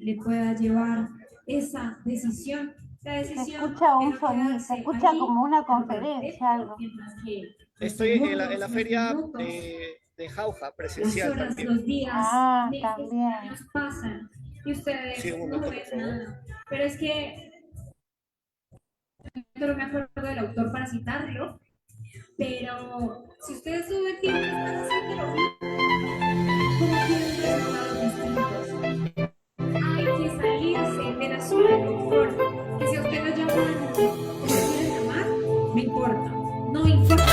le pueda llevar esa decisión. La Se decisión escucha de un no sonido, se quedarse escucha allí como una permanente, conferencia, algo. mientras que los Estoy en segundos, la los feria minutos, de Jauja, las presencial horas, también. los días, Ah, meses, también. años pasan y Sí, ustedes un no momento, ven por favor. nada. Pero es que yo no me acuerdo del autor para citarlo, pero si ustedes todo el tiempo están haciendo lo mismo, ¿cómo quieren resultados distintos? Hay que salirse de la zona de confort. Que si a usted lo llaman como quieren llamar, no importa. No importa.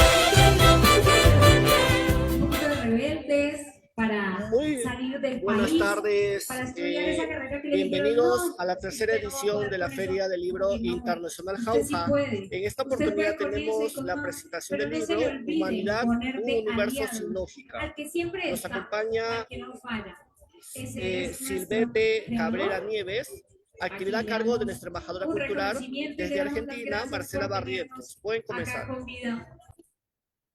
Un poquito de rebeldes para Muy salir del buenas país, para tardes. estudiar esa carrera que le dijeron, Bienvenidos no, a la tercera usted no va a edición poder de la con eso. Feria del Como Libro que no, Internacional usted sí Jauja. puede. En esta Usted oportunidad puede con eso y tenemos con la más, presentación pero del no se le libro olvide Humanidad, poner un de universo sin aliados lógica. al que siempre Nos está, acompaña al que no falla. Ese es nuestro Silvete Cabrera creador, Nieves, a actividad quien a le cargo de damos nuestra embajadora un cultural reconocimiento y le desde damos las Argentina, gracias Marcela por tenernos Barrientos. Pueden acá comenzar. con vida.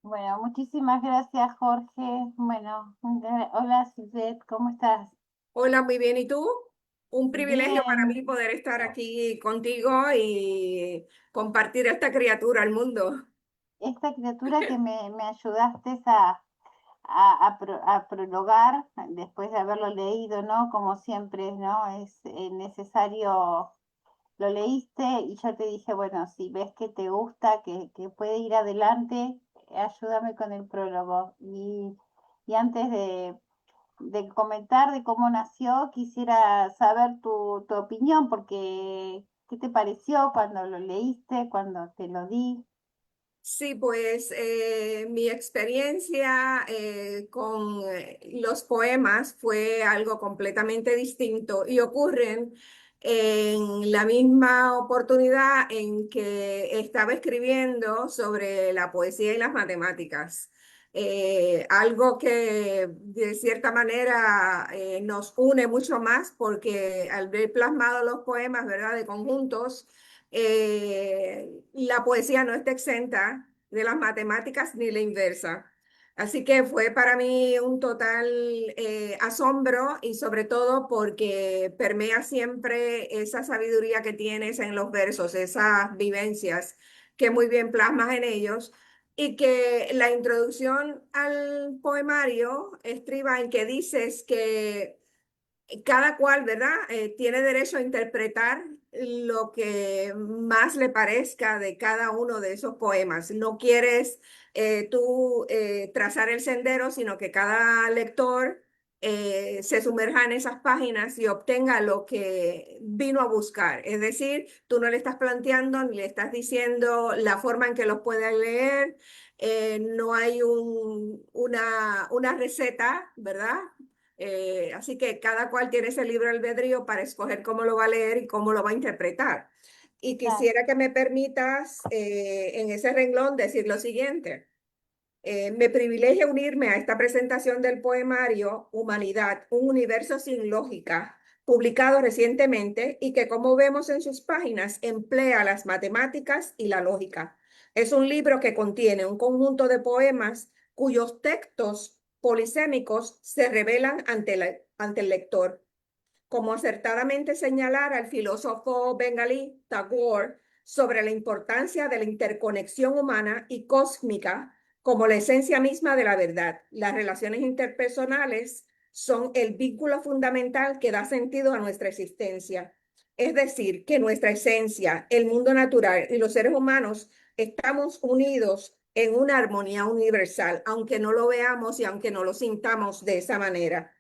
Bueno, muchísimas gracias, Jorge. Bueno, hola, Suzette, ¿cómo estás? Hola, muy bien. ¿Y tú? Un privilegio para Bien, mí poder estar aquí contigo y compartir esta criatura al mundo. esta criatura que me ayudaste a prologar después de haberlo leído, ¿no? Como siempre, ¿no? Es necesario, lo leíste y yo te dije, bueno, si ves que te gusta, que puede ir adelante, ayúdame con el prólogo. Y antes de comentar de cómo nació, quisiera saber tu opinión, porque ¿qué te pareció cuando lo leíste, cuando te lo di? Sí, pues mi experiencia con los poemas fue algo completamente distinto y ocurren en la misma oportunidad en que estaba escribiendo sobre la poesía y las matemáticas. Algo que de cierta manera nos une mucho más porque al ver plasmados los poemas, ¿verdad?, de conjuntos, la poesía no está exenta de las matemáticas ni la inversa. Así que fue para mí un total asombro y sobre todo porque permea siempre esa sabiduría que tienes en los versos, esas vivencias que muy bien plasmas en ellos y que la introducción al poemario estriba en que dices que cada cual, ¿verdad? Tiene derecho a interpretar lo que más le parezca de cada uno de esos poemas. No quieres tú trazar el sendero, sino que cada lector se sumerja en esas páginas y obtenga lo que vino a buscar. Es decir, tú no le estás planteando ni le estás diciendo la forma en que los puede leer. No hay una receta, ¿verdad? Así que cada cual tiene ese libre albedrío para escoger cómo lo va a leer y cómo lo va a interpretar. Y Claro, quisiera que me permitas en ese renglón decir lo siguiente. Me privilegia unirme a esta presentación del poemario Humanidad, un universo sin lógica, publicado recientemente y que, como vemos en sus páginas, emplea las matemáticas y la lógica. Es un libro que contiene un conjunto de poemas cuyos textos polisémicos se revelan ante el lector. Como acertadamente señalara el filósofo bengalí Tagore sobre la importancia de la interconexión humana y cósmica como la esencia misma de la verdad. Las relaciones interpersonales son el vínculo fundamental que da sentido a nuestra existencia. Es decir, que nuestra esencia, el mundo natural y los seres humanos estamos unidos en una armonía universal, aunque no lo veamos y aunque no lo sintamos de esa manera.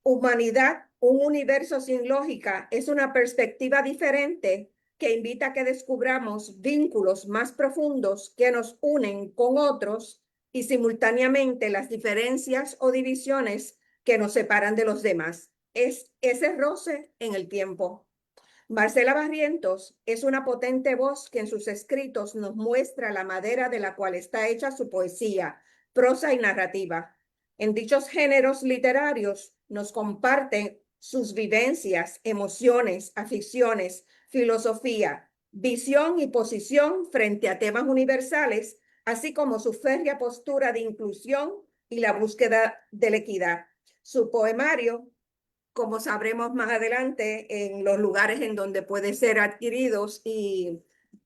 Humanidad, un universo sin lógica, es una perspectiva diferente que invita a que descubramos vínculos más profundos que nos unen con otros y simultáneamente las diferencias o divisiones que nos separan de los demás. Es ese roce en el tiempo. Marcela Barrientos es una potente voz que en sus escritos nos muestra la madera de la cual está hecha su poesía, prosa y narrativa. En dichos géneros literarios nos comparten sus vivencias, emociones, aficiones, filosofía, visión y posición frente a temas universales, así como su férrea postura de inclusión y la búsqueda de la equidad. Su poemario como sabremos más adelante, en los lugares en donde puede ser adquiridos y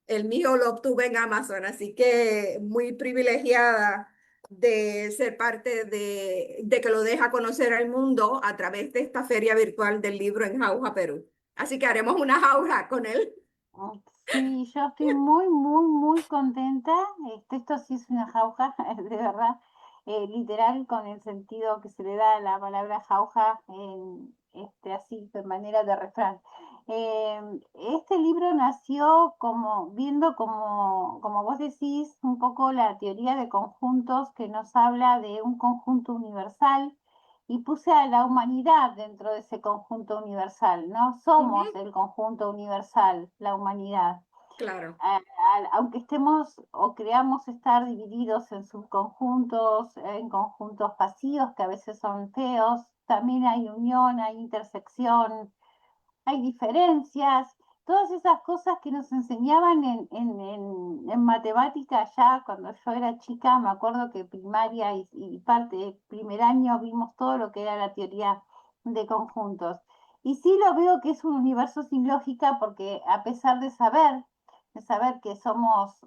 el mío lo obtuve en Amazon, así que muy privilegiada de ser parte de que lo deja conocer al mundo a través de esta feria virtual del libro en Jauja, Perú. Así que haremos una jauja con él. Sí, yo estoy muy, muy, muy contenta. Esto sí es una jauja, de verdad, literal, con el sentido que se le da a la palabra jauja, así, de manera de refrán. Este libro nació como, viendo como vos decís, un poco la teoría de conjuntos que nos habla de un conjunto universal y puse a la humanidad dentro de ese conjunto universal, ¿no? Somos Ujú, el conjunto universal, la humanidad. claro, Aunque estemos o creamos estar divididos en subconjuntos, en conjuntos vacíos que a veces son feos, también hay unión, hay intersección, hay diferencias, todas esas cosas que nos enseñaban en matemática ya cuando yo era chica, me acuerdo que primaria y parte de primer año vimos todo lo que era la teoría de conjuntos. Y sí lo veo que es un universo sin lógica porque a pesar de saber que somos,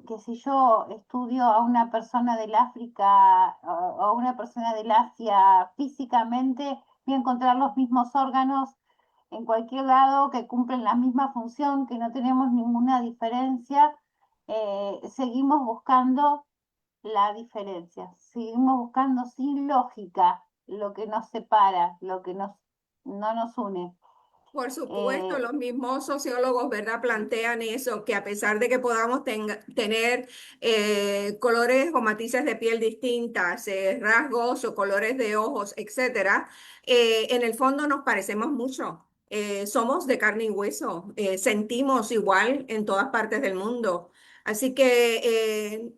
que si yo estudio a una persona del África o a una persona del Asia físicamente, voy a encontrar los mismos órganos en cualquier lado, que cumplen la misma función, que no tenemos ninguna diferencia, seguimos buscando la diferencia, seguimos buscando sin lógica lo que nos separa, lo que no nos une. por supuesto, Eh, los mismos sociólogos, ¿verdad? Plantean eso, que a pesar de que podamos tener colores o matices de piel distintas, rasgos o colores de ojos, etcétera, en el fondo nos parecemos mucho. Somos de carne y hueso, sentimos igual en todas partes del mundo. Así que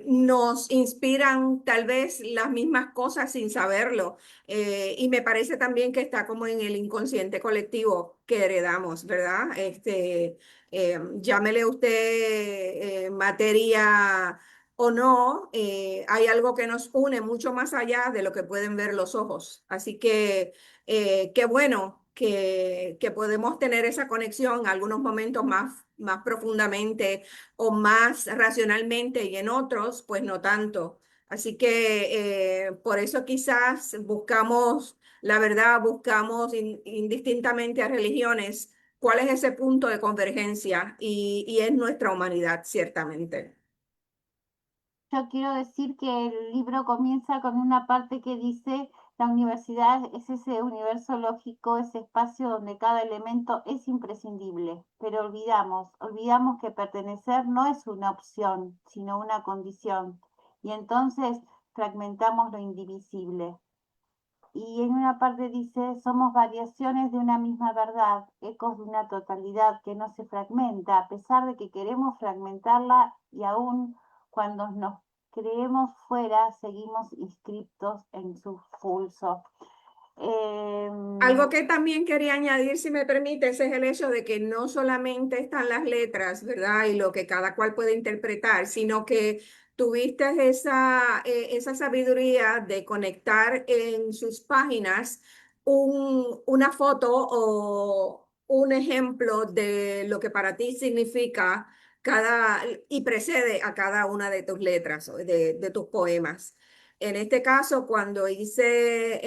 nos inspiran tal vez las mismas cosas sin saberlo. Y me parece también que está como en el inconsciente colectivo que heredamos, ¿verdad? Llámele usted materia o no, hay algo que nos une mucho más allá de lo que pueden ver los ojos. Así que qué bueno que podemos tener esa conexión en algunos momentos más profundamente o más racionalmente y en otros, pues no tanto. Así que por eso quizás buscamos, la verdad, buscamos indistintamente a religiones, cuál es ese punto de convergencia y es nuestra humanidad, ciertamente. Yo quiero decir que el libro comienza con una parte que dice, la universidad es ese universo lógico, ese espacio donde cada elemento es imprescindible, pero olvidamos que pertenecer no es una opción, sino una condición, y entonces fragmentamos lo indivisible. Y en una parte dice, somos variaciones de una misma verdad, ecos de una totalidad que no se fragmenta, a pesar de que queremos fragmentarla y aún cuando nos creemos fuera, seguimos inscriptos en su pulso. Eh, Algo que también quería añadir, si me permite, ese es el hecho de que no solamente están las letras, ¿verdad? Y lo que cada cual puede interpretar, sino que tuviste esa sabiduría de conectar en sus páginas una foto o un ejemplo de lo que para ti significa cada y precede a cada una de tus letras o de tus poemas. En este caso, cuando hice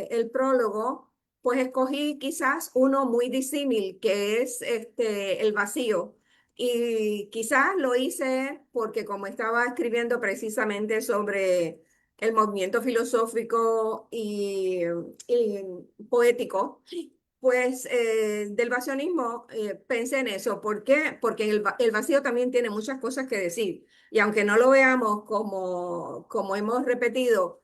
el prólogo, pues escogí quizás uno muy disímil, que es el vacío. Y quizás lo hice porque como estaba escribiendo precisamente sobre el movimiento filosófico y poético, pues del vacionismo pensé en eso. ¿Por qué? Porque el vacío también tiene muchas cosas que decir. Y aunque no lo veamos como hemos repetido,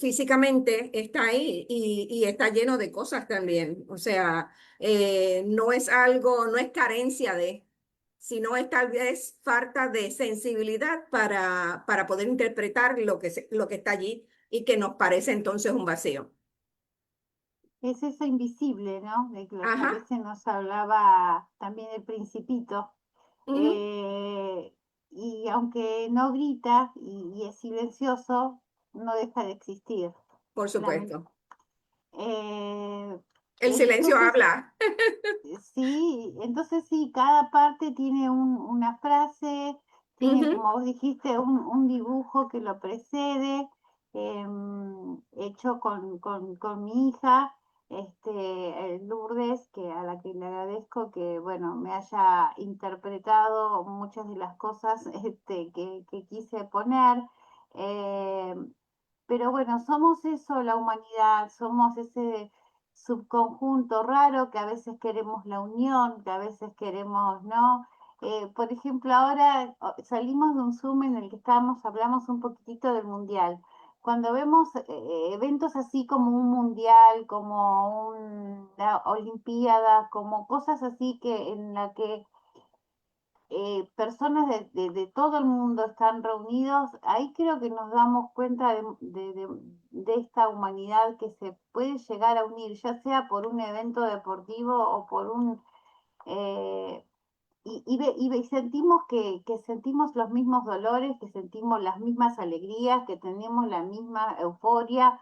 físicamente está ahí y está lleno de cosas también. O sea, no es algo, no es carencia de, sino es tal vez falta de sensibilidad para poder interpretar lo que está allí y que nos parece entonces un vacío. es eso invisible, ¿no? De lo que a Ajá. veces nos hablaba también el Principito. Ujú, Eh, y aunque no grita y es silencioso, no deja de existir. por Lamen- supuesto. Eh, El silencio entonces, habla. sí, entonces sí, cada parte tiene una frase, tiene, Ujú. como vos dijiste, un dibujo que lo precede, hecho con mi hija, Lourdes, que a la que le agradezco que, bueno, me haya interpretado muchas de las cosas que quise poner. eh, pero bueno, somos eso, la humanidad, somos ese subconjunto raro que a veces queremos la unión, que a veces queremos, ¿no? Por ejemplo, ahora salimos de un Zoom en el que hablamos un poquitito del mundial. Cuando vemos eventos así como un mundial, como una olimpiada, como cosas así que en la que personas de todo el mundo están reunidos, ahí creo que nos damos cuenta de esta humanidad que se puede llegar a unir, ya sea por un evento deportivo o por un... eh, y sentimos que sentimos los mismos dolores, que sentimos las mismas alegrías, que tenemos la misma euforia,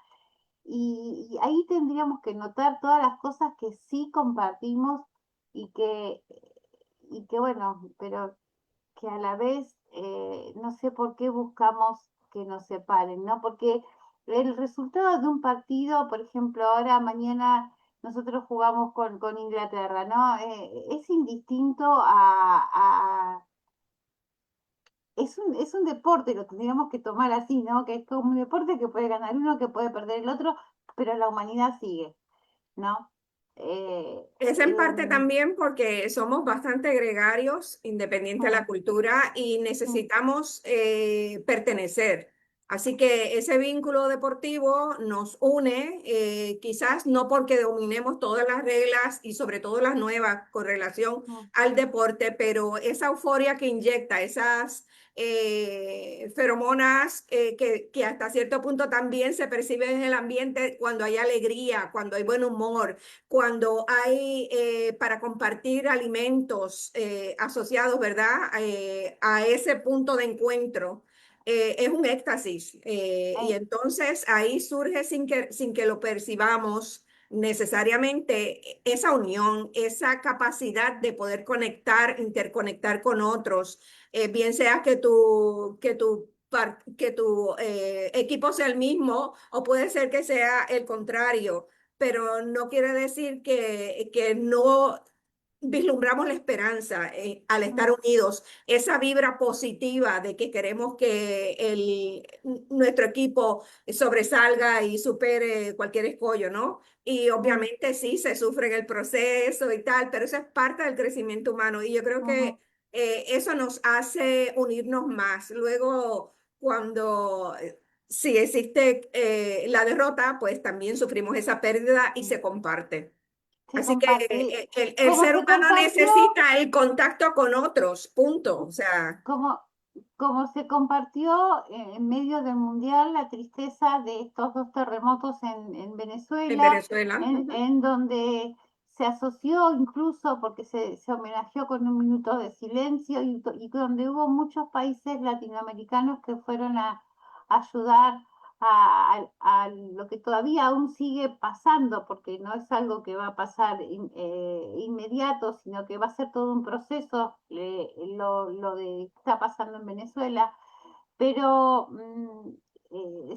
y ahí tendríamos que notar todas las cosas que sí compartimos y que bueno, pero que a la vez no sé por qué buscamos que nos separen, ¿no? Porque el resultado de un partido, por ejemplo, ahora mañana nosotros jugamos con Inglaterra, ¿no? Es indistinto es un deporte, lo tendríamos que tomar así, ¿no? Que es como un deporte que puede ganar uno, que puede perder el otro, pero la humanidad sigue, ¿no? Eh, Es en parte em, también porque somos bastante gregarios, independiente de la mm, cultura, y mm, necesitamos pertenecer. Así que ese vínculo deportivo nos une, quizás no porque dominemos todas las reglas y sobre todo las nuevas con relación mm, al deporte, pero esa euforia que inyecta, esas feromonas que hasta cierto punto también se perciben en el ambiente cuando hay alegría, cuando hay buen humor, cuando hay para compartir alimentos asociados, ¿verdad? A ese punto de encuentro. Es un éxtasis y eh, entonces ahí surge sin que lo percibamos necesariamente esa unión, esa capacidad de poder conectar, interconectar con otros, bien sea que tu equipo sea el mismo o puede ser que sea el contrario, pero no quiere decir que no vislumbramos la esperanza al estar mm, unidos, esa vibra positiva de que queremos que nuestro equipo sobresalga y supere cualquier escollo, ¿no? Y mm, obviamente sí, se sufre en el proceso y tal, pero eso es parte del crecimiento humano y yo creo ujú. que eso nos hace unirnos más. Luego, cuando si existe la derrota, pues también sufrimos esa pérdida y se comparte. Se Así que comparte, el como ser se humano compartió, necesita el contacto con otros, punto. O sea, como, como se compartió en medio del mundial la tristeza de estos dos terremotos en en Venezuela, Venezuela. Ujú. en donde se asoció incluso porque se homenajeó con un minuto de silencio y donde hubo muchos países latinoamericanos que fueron a ayudar a lo que todavía aún sigue pasando, porque no es algo que va a pasar inmediato, sino que va a ser todo un proceso, lo de que está pasando en Venezuela, pero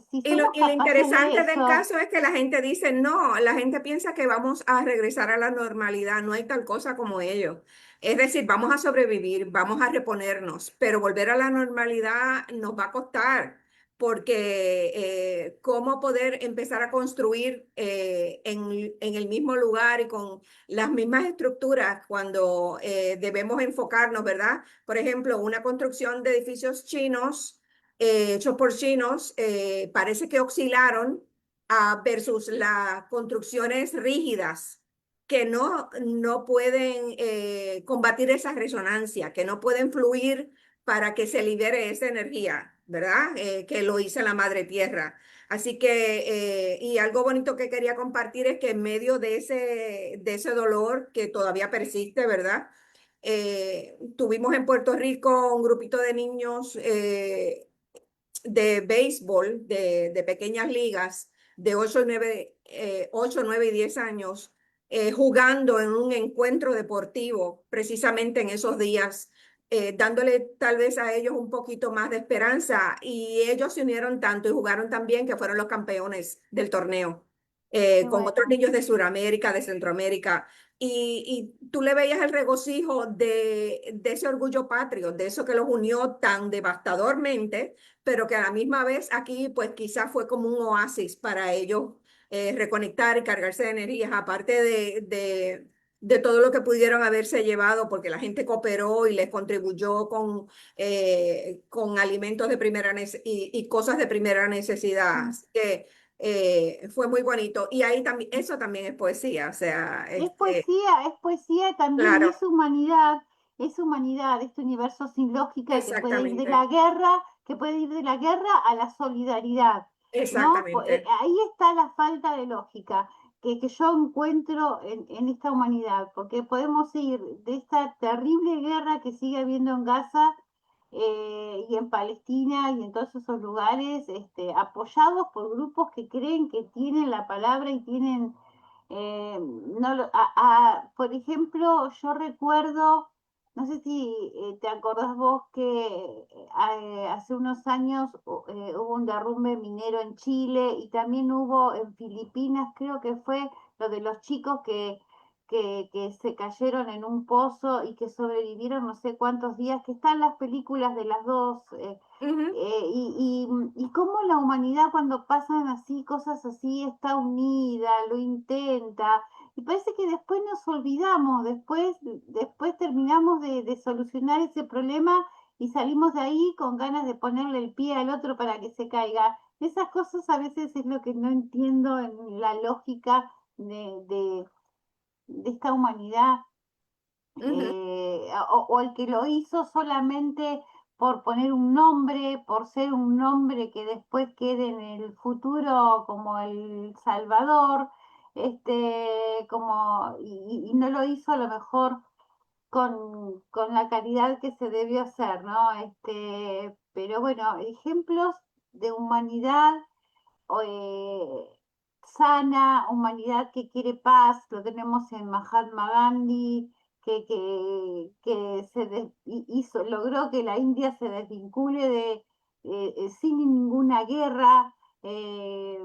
si somos Y lo capaces de interesante del eso, caso es que la gente dice, no, la gente piensa que vamos a regresar a la normalidad, no hay tal cosa como ello. Es decir, vamos a sobrevivir, vamos a reponernos, pero volver a la normalidad nos va a costar, porque cómo poder empezar a construir en el mismo lugar y con las mismas estructuras cuando debemos enfocarnos, ¿verdad? Por ejemplo, una construcción de edificios chinos hechos por chinos, parece que oscilaron versus las construcciones rígidas que no pueden combatir esa resonancia, que no pueden fluir para que se libere esa energía, ¿verdad? Que lo hizo la madre tierra. Así que, y algo bonito que quería compartir es que en medio de ese dolor que todavía persiste, ¿verdad? Tuvimos en Puerto Rico un grupito de niños de béisbol de pequeñas ligas de 8, 9 y 10 años jugando en un encuentro deportivo precisamente en esos días, dándole tal vez a ellos un poquito más de esperanza y ellos se unieron tanto y jugaron tan bien que fueron los campeones del torneo. Qué Con otros bueno. niños de Sudamérica, de Centroamérica, y tú le veías el regocijo de ese orgullo patrio, de eso que los unió tan devastadormente, pero que a la misma vez aquí pues quizás fue como un oasis para ellos reconectar y cargarse de energías, aparte de todo lo que pudieron haberse llevado, porque la gente cooperó y les contribuyó con alimentos de primera y cosas de primera necesidad. Así que fue muy bonito. Y ahí también, eso también es poesía, o sea, Es poesía también y claro, es humanidad, este universo sin lógica que puede ir de exactamente, la guerra, que puede ir de la guerra a la solidaridad, ¿no? exactamente. Ahí está la falta de lógica que yo encuentro en esta humanidad, porque podemos ir de esta terrible guerra que sigue habiendo en Gaza y en Palestina y en todos esos lugares, apoyados por grupos que creen que tienen la palabra y tienen no por ejemplo, yo recuerdo, no sé si te acordás vos que hace unos años hubo un derrumbe minero en Chile y también hubo en Filipinas, creo que fue lo de los chicos que se cayeron en un pozo y que sobrevivieron no sé cuántos días, que están las películas de las dos. Ujú, Y cómo la humanidad cuando pasan así, cosas así, está unida, lo intenta, y parece que después nos olvidamos, después terminamos de solucionar ese problema y salimos de ahí con ganas de ponerle el pie al otro para que se caiga. Esas cosas a veces es lo que no entiendo en la lógica de esta humanidad ujú. o el que lo hizo solamente por poner un nombre, por ser un nombre que después quede en el futuro como el Salvador, y no lo hizo a lo mejor con la caridad que se debió hacer, ¿no? Pero bueno, ejemplos de humanidad sana, humanidad que quiere paz, lo tenemos en Mahatma Gandhi, que logró que la India se desvincule sin ninguna guerra. eh,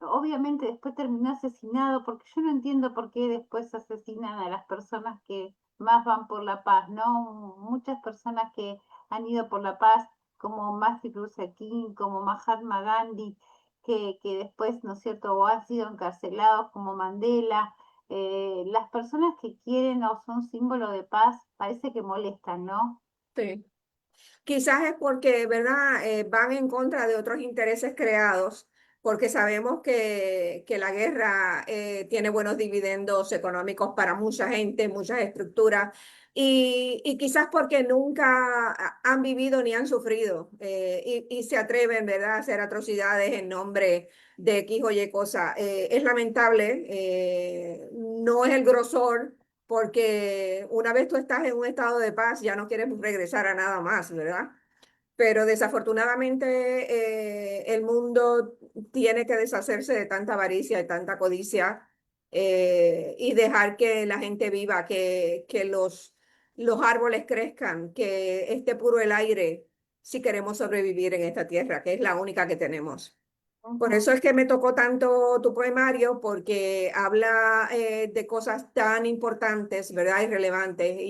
Obviamente después terminó asesinado, porque yo no entiendo por qué después asesinan a las personas que más van por la paz, ¿no? Muchas personas que han ido por la paz, como Martin Luther King, como Mahatma Gandhi, que después, ¿no es cierto?, o han sido encarcelados como Mandela. Las personas que quieren o son símbolo de paz parece que molestan, ¿no? Sí. Quizás es porque, ¿verdad? Van en contra de otros intereses creados, porque sabemos que la guerra tiene buenos dividendos económicos para mucha gente, muchas estructuras, y quizás porque nunca han vivido ni han sufrido, y se atreven, ¿verdad?, a hacer atrocidades en nombre de X o Y cosa. Es lamentable, no es el grosor porque una vez tú estás en un estado de paz, ya no quieres regresar a nada más, ¿verdad? Pero desafortunadamente el mundo tiene que deshacerse de tanta avaricia y tanta codicia y dejar que la gente viva, que los árboles crezcan, que esté puro el aire si queremos sobrevivir en esta tierra, que es la única que tenemos. Por Ujú. eso es que me tocó tanto tu poemario, porque habla de cosas tan importantes, ¿verdad? Y relevantes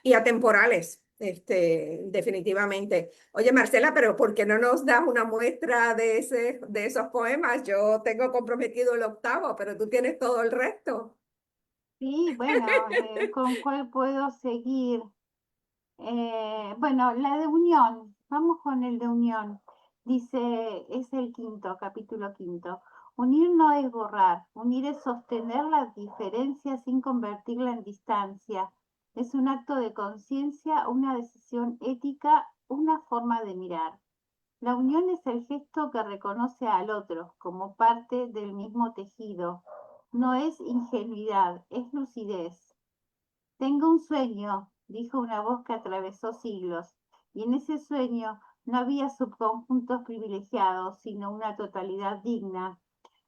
y atemporales, definitivamente. Oye, Marcela, pero ¿por qué no nos das una muestra de esos poemas? Yo tengo comprometido el octavo, pero tú tienes todo el resto. Sí, bueno, ¿con cuál puedo seguir? Bueno, la de unión, vamos con el de unión. Dice, es el quinto, capítulo quinto. Unir no es borrar, unir es sostener la diferencia sin convertirla en distancia. Es un acto de conciencia, una decisión ética, una forma de mirar. La unión es el gesto que reconoce al otro como parte del mismo tejido. No es ingenuidad, es lucidez. Tengo un sueño, dijo una voz que atravesó siglos, y en ese sueño no había subconjuntos privilegiados, sino una totalidad digna.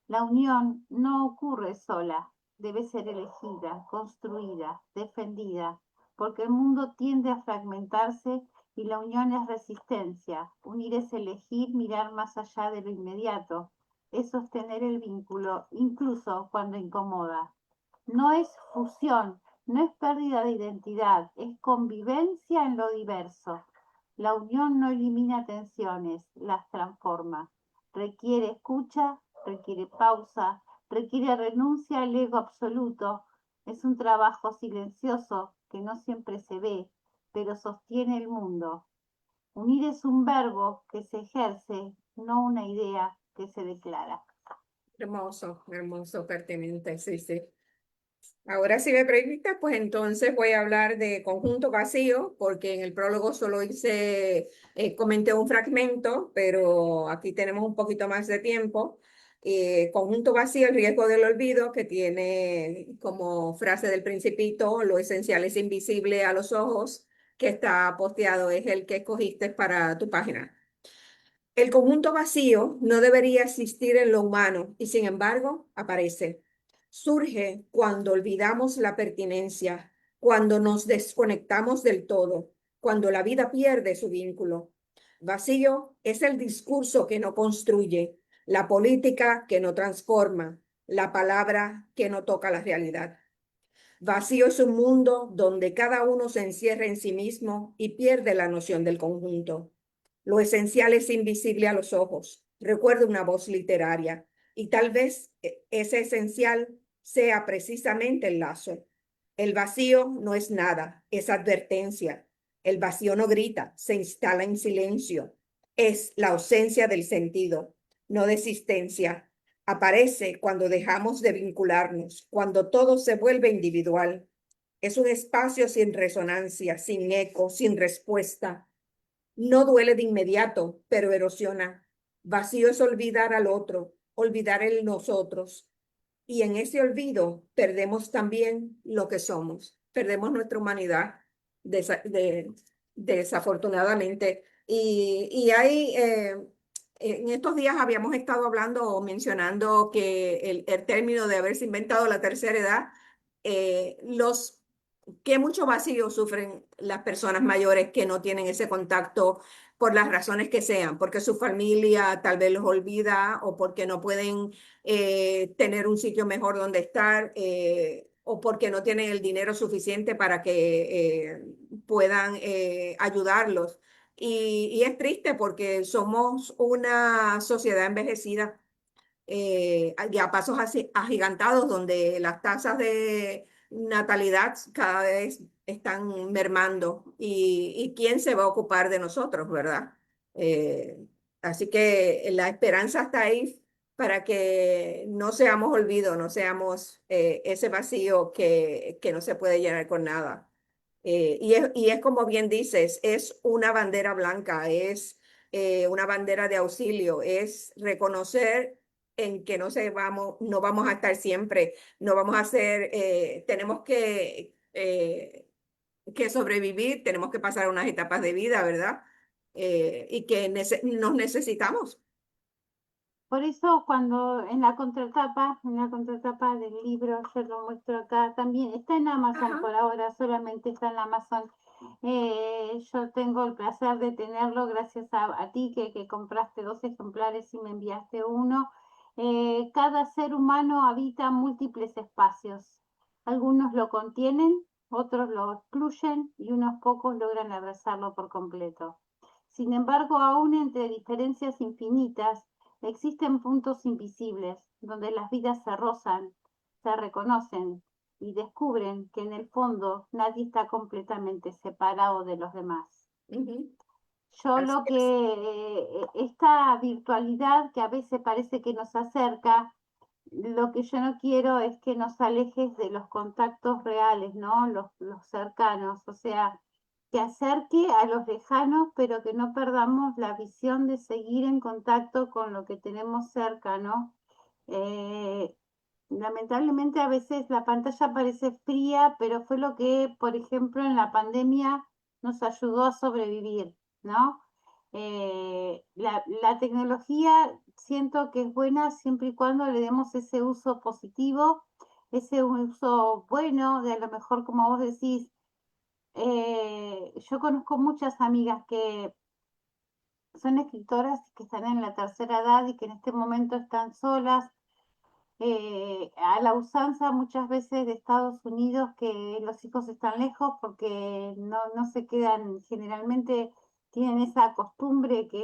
La unión no ocurre sola, debe ser elegida, construida, defendida, porque el mundo tiende a fragmentarse y la unión es resistencia. Unir es elegir, mirar más allá de lo inmediato, es sostener el vínculo, incluso cuando incomoda. No es fusión, no es pérdida de identidad, es convivencia en lo diverso. La unión no elimina tensiones, las transforma. Requiere escucha, requiere pausa, requiere renuncia al ego absoluto. Es un trabajo silencioso que no siempre se ve, pero sostiene el mundo. Unir es un verbo que se ejerce, no una idea que se declara. Hermoso, hermoso, pertinente, sí, sí. Ahora, si me permite, pues entonces voy a hablar de conjunto vacío, porque en el prólogo solo comenté un fragmento, pero aquí tenemos un poquito más de tiempo. Conjunto vacío, el riesgo del olvido, que tiene como frase del Principito, lo esencial es invisible a los ojos, que está posteado, es el que escogiste para tu página. El conjunto vacío no debería existir en lo humano y sin embargo aparece. Surge cuando olvidamos la pertinencia, cuando nos desconectamos del todo, cuando la vida pierde su vínculo. Vacío es el discurso que no construye, la política que no transforma, la palabra que no toca la realidad. Vacío es un mundo donde cada uno se encierra en sí mismo y pierde la noción del conjunto. Lo esencial es invisible a los ojos. Recuerdo una voz literaria y tal vez ese esencial sea precisamente el lazo. El vacío no es nada, es advertencia. El vacío no grita, se instala en silencio. Es la ausencia del sentido, no de existencia. Aparece cuando dejamos de vincularnos, cuando todo se vuelve individual. Es un espacio sin resonancia, sin eco, sin respuesta. No duele de inmediato, pero erosiona. Vacío es olvidar al otro, olvidar el nosotros. Y en ese olvido perdemos también lo que somos, perdemos nuestra humanidad, desafortunadamente. Y hay, en estos días habíamos estado hablando o mencionando que el término de haberse inventado la tercera edad, los que mucho vacío sufren las personas mayores que no tienen ese contacto por las razones que sean, porque su familia tal vez los olvida o porque no pueden tener un sitio mejor donde estar o porque no tienen el dinero suficiente para que puedan ayudarlos. Y es triste porque somos una sociedad envejecida y a pasos agigantados donde las tasas de natalidad cada vez están mermando y quién se va a ocupar de nosotros, ¿verdad? Eh, Así que la esperanza está ahí para que no seamos olvido, no seamos ese vacío que no se puede llenar con nada. Y es como bien dices, es una bandera blanca, es una bandera de auxilio, es reconocer en que no vamos a estar siempre, no vamos a ser, tenemos que sobrevivir, tenemos que pasar unas etapas de vida, ¿verdad? Y que nos necesitamos. Por eso cuando en la contratapa del libro, yo lo muestro acá, también está en Amazon Ajá. por ahora, solamente está en Amazon. Yo tengo el placer de tenerlo gracias a ti que compraste 2 ejemplares y me enviaste uno. Cada ser humano habita múltiples espacios. Algunos lo contienen, otros lo excluyen y unos pocos logran abrazarlo por completo. Sin embargo, aún entre diferencias infinitas, existen puntos invisibles donde las vidas se rozan, se reconocen y descubren que en el fondo nadie está completamente separado de los demás. Ujú. Yo Así lo que es. esta virtualidad que a veces parece que nos acerca, lo que yo no quiero es que nos alejes de los contactos reales, ¿no? Los cercanos, o sea, que acerque a los lejanos, pero que no perdamos la visión de seguir en contacto con lo que tenemos cerca, ¿no? Eh, Lamentablemente a veces la pantalla parece fría, pero fue lo que, por ejemplo, en la pandemia nos ayudó a sobrevivir, ¿no? La tecnología siento que es buena siempre y cuando le demos ese uso positivo, ese uso bueno, de a lo mejor como vos decís, yo conozco muchas amigas que son escritoras y que están en la tercera edad y que en este momento están solas, a la usanza muchas veces de Estados Unidos, que los hijos están lejos porque no se quedan, generalmente tienen esa costumbre que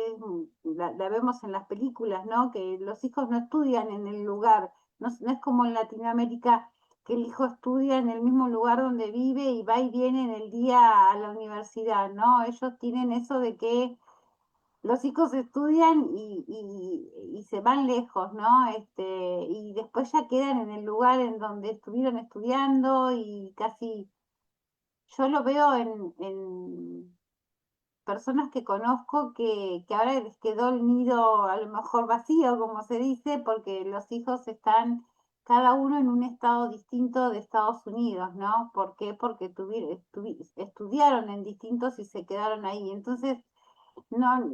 la vemos en las películas, ¿no? Que los hijos no estudian en el lugar, no es como en Latinoamérica que el hijo estudia en el mismo lugar donde vive y va y viene en el día a la universidad, ¿no? Ellos tienen eso de que los hijos estudian y se van lejos, ¿no? Y después ya quedan en el lugar en donde estuvieron estudiando y casi, yo lo veo en personas que conozco que ahora les quedó el nido a lo mejor vacío, como se dice, porque los hijos están cada uno en un estado distinto de Estados Unidos, ¿no? ¿Por qué? Porque estudiaron en distintos y se quedaron ahí. Entonces, no,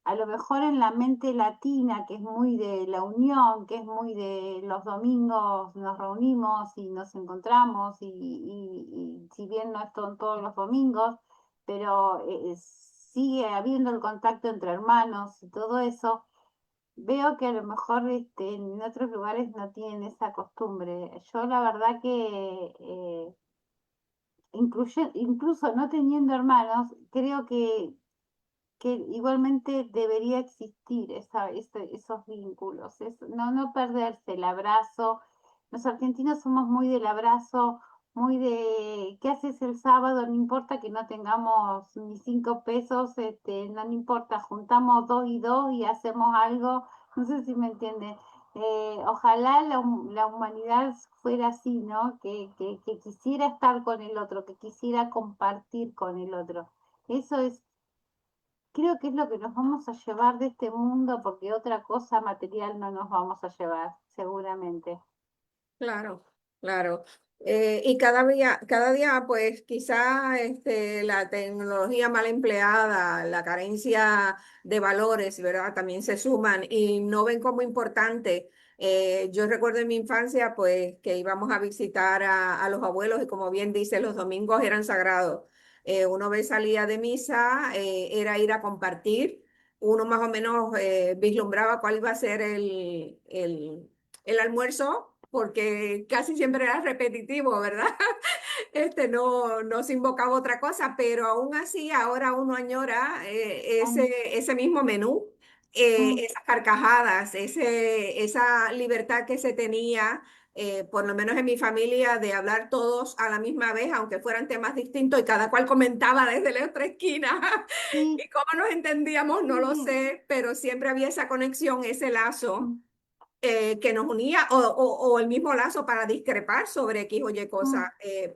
a lo mejor en la mente latina, que es muy de la unión, que es muy de los domingos nos reunimos y nos encontramos, y si bien no son todos los domingos, pero sigue habiendo el contacto entre hermanos y todo eso, veo que a lo mejor en otros lugares no tienen esa costumbre. Yo la verdad que incluso no teniendo hermanos, creo que igualmente debería existir esos vínculos, no perderse el abrazo. Los argentinos somos muy del abrazo, muy de ¿qué haces el sábado? No importa que no tengamos ni 5 pesos, no importa, juntamos dos y dos y hacemos algo, no sé si me entienden. Ojalá la humanidad fuera así, ¿no? Que quisiera estar con el otro, que quisiera compartir con el otro. Eso creo que es lo que nos vamos a llevar de este mundo, porque otra cosa material no nos vamos a llevar, seguramente. Claro, claro. Y cada día, pues quizá la tecnología mal empleada, la carencia de valores, ¿verdad? También se suman y no ven como importante. Yo recuerdo en mi infancia, pues, que íbamos a visitar a los abuelos y como bien dice, los domingos eran sagrados. Una vez salía de misa, era ir a compartir. Uno más o menos vislumbraba cuál iba a ser el almuerzo, porque casi siempre era repetitivo, ¿verdad? No se invocaba otra cosa, pero aún así ahora uno añora Ay, ese mismo menú, mm, esas carcajadas, esa libertad que se tenía, por lo menos en mi familia, de hablar todos a la misma vez, aunque fueran temas distintos y cada cual comentaba desde la otra esquina. sí, Y cómo nos entendíamos, no lo sí, sé, pero siempre había esa conexión, ese lazo mm, que nos unía o el mismo lazo para discrepar sobre X o Y mm, cosas,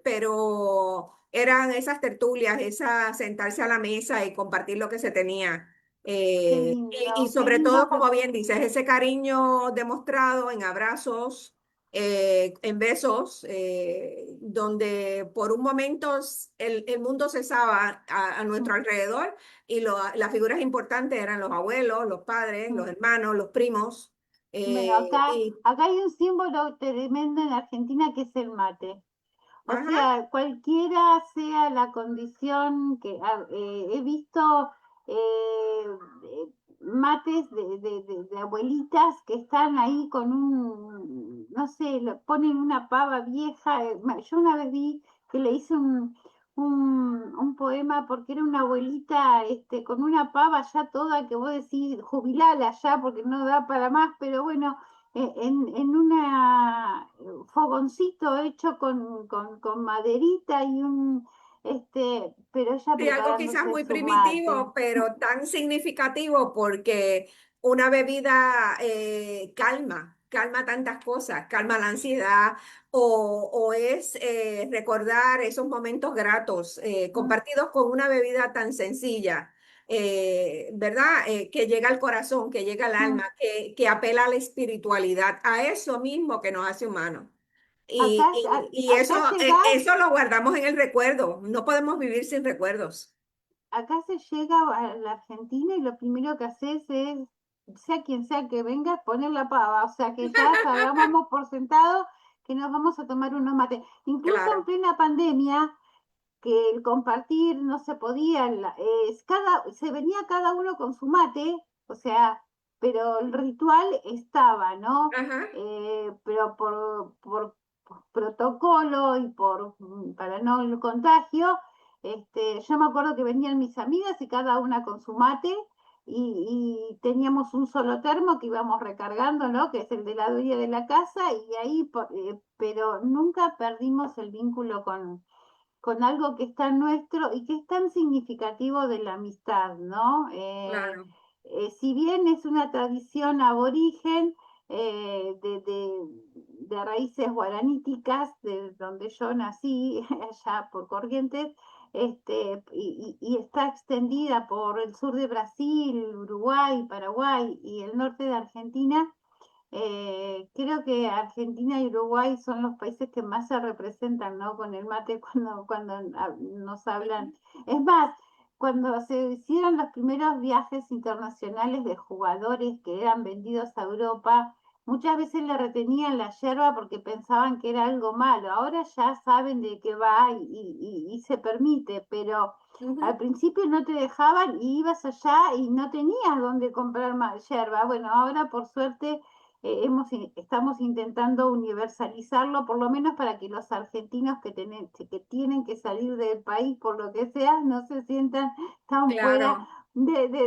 pero eran esas tertulias, esa sentarse a la mesa y compartir lo que se tenía. Y qué sobre todo, lindo que, como bien dices, ese cariño demostrado en abrazos, en besos, donde por un momento el mundo cesaba a nuestro mm, alrededor y las figuras importantes eran los abuelos, los padres, los mm. hermanos, los primos. Bueno, Eh, y, acá hay un símbolo tremendo en Argentina que es el mate. O ajá, sea, cualquiera sea la condición que he visto mates de abuelitas que están ahí con no sé, ponen una pava vieja. Yo una vez vi que le hice un poema porque era una abuelita con una pava ya toda que vos decís, jubilala ya porque no da para más, pero bueno, en una fogoncito hecho con maderita y pero ella sí, algo quizás preparándose muy su mate. primitivo, pero tan significativo porque una bebida calma tantas cosas, calma la ansiedad o es recordar esos momentos gratos Mm, compartidos con una bebida tan sencilla, ¿verdad? Que llega al corazón, que llega al mm. alma, que apela a la espiritualidad, a eso mismo que nos hace humanos. Acá, Y eso, acá llegás, eso lo guardamos en el recuerdo. No podemos vivir sin recuerdos. acá se llega a la Argentina y lo primero que haces es sea quien sea que venga, es poner la pava, o sea que ya sabemos por sentado que nos vamos a tomar unos mates. Incluso en Claro. plena pandemia, que el compartir no se podía, se venía cada uno con su mate, o sea, pero el ritual estaba, ¿no? Ajá. Pero por protocolo y para no el contagio, yo me acuerdo que venían mis amigas y cada una con su mate y teníamos un solo termo que íbamos recargando, ¿no? Que es el de la dueña de la casa y ahí, pero nunca perdimos el vínculo con algo que es tan nuestro y que es tan significativo de la amistad, ¿no? Claro. Si bien es una tradición aborigen de raíces guaraníticas, de donde yo nací, allá por Corrientes, y está extendida por el sur de Brasil, Uruguay, Paraguay y el norte de Argentina, creo que Argentina y Uruguay son los países que más se representan, ¿no? Con el mate cuando nos hablan. Es más, cuando se hicieron los primeros viajes internacionales de jugadores que eran vendidos a Europa, muchas veces le retenían la yerba porque pensaban que era algo malo. Ahora ya saben de qué va y se permite, pero Ujú. al principio no te dejaban y ibas allá y no tenías dónde comprar más yerba. Bueno, ahora por suerte estamos intentando universalizarlo, por lo menos para que los argentinos que tienen que salir del país por lo que sea, no se sientan tan fuera Claro.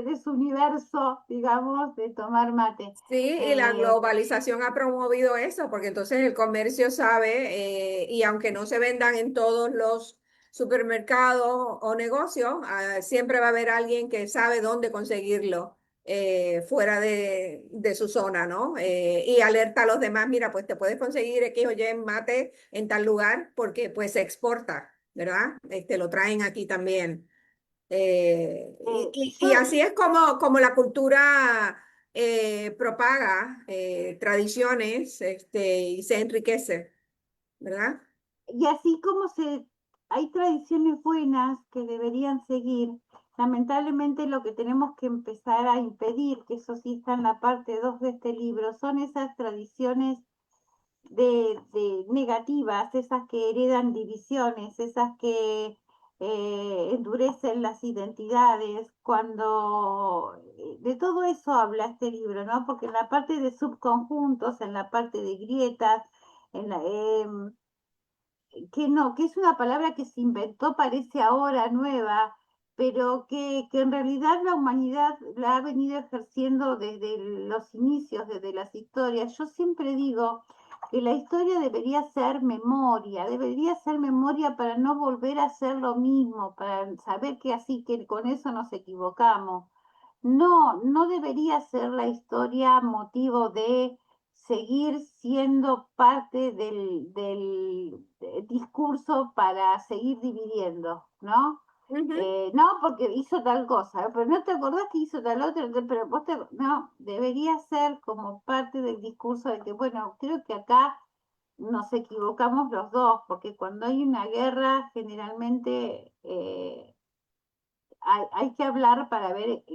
de su universo, digamos, de tomar mate. Sí, y la Eh, globalización ha promovido eso, porque entonces el comercio sabe, y aunque no se vendan en todos los supermercados o negocios, siempre va a haber alguien que sabe dónde conseguirlo fuera de su zona, ¿no? Y alerta a los demás, mira, pues te puedes conseguir X o Y mate en tal lugar porque pues se exporta, ¿verdad? Lo traen aquí también. Y yo así es como la cultura propaga tradiciones y se enriquece, ¿verdad? Y así como hay tradiciones buenas que deberían seguir, lamentablemente lo que tenemos que empezar a impedir, que eso sí está en la parte 2 de este libro, son esas tradiciones de negativas, esas que heredan divisiones, esas que endurecen las identidades, cuando de todo eso habla este libro, ¿no? Porque en la parte de subconjuntos, en la parte de grietas, en la, que no, que es una palabra que se inventó, parece ahora nueva, pero que en realidad la humanidad la ha venido ejerciendo desde los inicios, desde las historias. Yo siempre digo que la historia debería ser memoria para no volver a hacer lo mismo, para saber que así que con eso nos equivocamos. No, no debería ser la historia motivo de seguir siendo parte del discurso para seguir dividiendo, ¿no? Ujú. No, porque hizo tal cosa, pero no te acordás que hizo tal otra, pero no, debería ser como parte del discurso de que, bueno, creo que acá nos equivocamos los dos, porque cuando hay una guerra, generalmente hay que hablar para ver,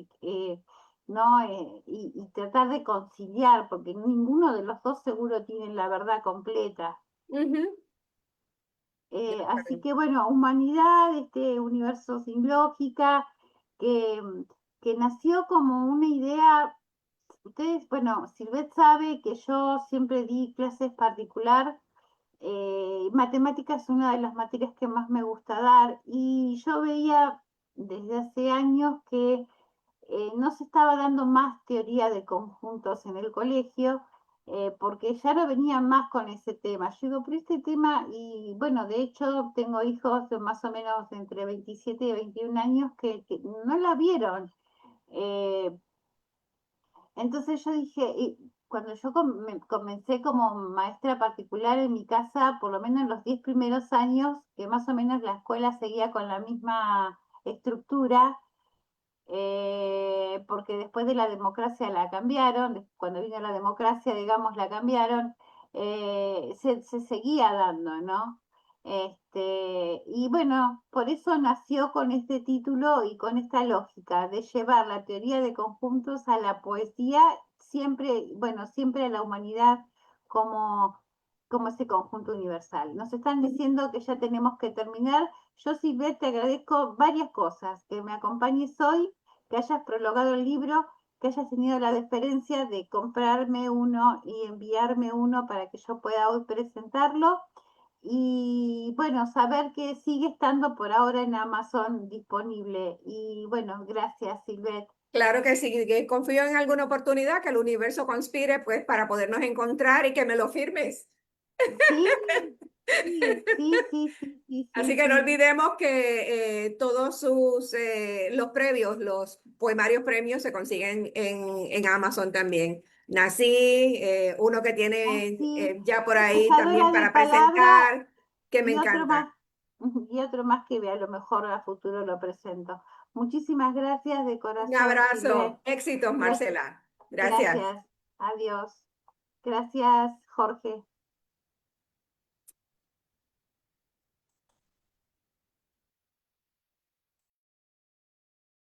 ¿no? Y tratar de conciliar, porque ninguno de los dos seguro tiene la verdad completa. Ujú. De Así acuerdo. que bueno, humanidad, este universo sin lógica, que, que nació como una idea. Ustedes, bueno, Silvet sabe que yo siempre di clases particular. Matemática es una de las materias que más me gusta dar y yo veía desde hace años que no se estaba dando más teoría de conjuntos en el colegio, porque ya no venían más con ese tema. Yo digo, pero este tema, y bueno, de hecho tengo hijos de más o menos entre 27 y 21 años que no la vieron. Eh, entonces yo dije, cuando yo comencé como maestra particular en mi casa, por lo menos en los 10 primeros años, que más o menos la escuela seguía con la misma estructura, porque después de la democracia la cambiaron, cuando vino la democracia, digamos, la cambiaron, se seguía dando, ¿no? Y bueno, por eso nació con este título y con esta lógica de llevar la teoría de conjuntos a la poesía siempre, bueno, siempre a la humanidad como, como ese conjunto universal. Nos están diciendo que ya tenemos que terminar. Yo, Silvia, te agradezco varias cosas, que me acompañes hoy, que hayas prologado el libro, que hayas tenido la deferencia de comprarme uno y enviarme uno para que yo pueda hoy presentarlo. Y bueno, saber que sigue estando por ahora en Amazon disponible. Y bueno, gracias, Silvet. Claro que sí, que confío en alguna oportunidad que el universo conspire pues para podernos encontrar y que me lo firmes. Sí, sí, Así que no sí. olvidemos que todos los previos, los poemarios premios se consiguen en Amazon también. Nací, uno que tiene Así, ya por ahí también cazadora de para palabra presentar, que me y otro encanta. más, y otro más que a lo mejor a futuro lo presento. Muchísimas gracias de Un corazón, Silvet. abrazo, éxitos, Gra- Marcela. Gracias. Gracias. Adiós. Gracias, Jorge.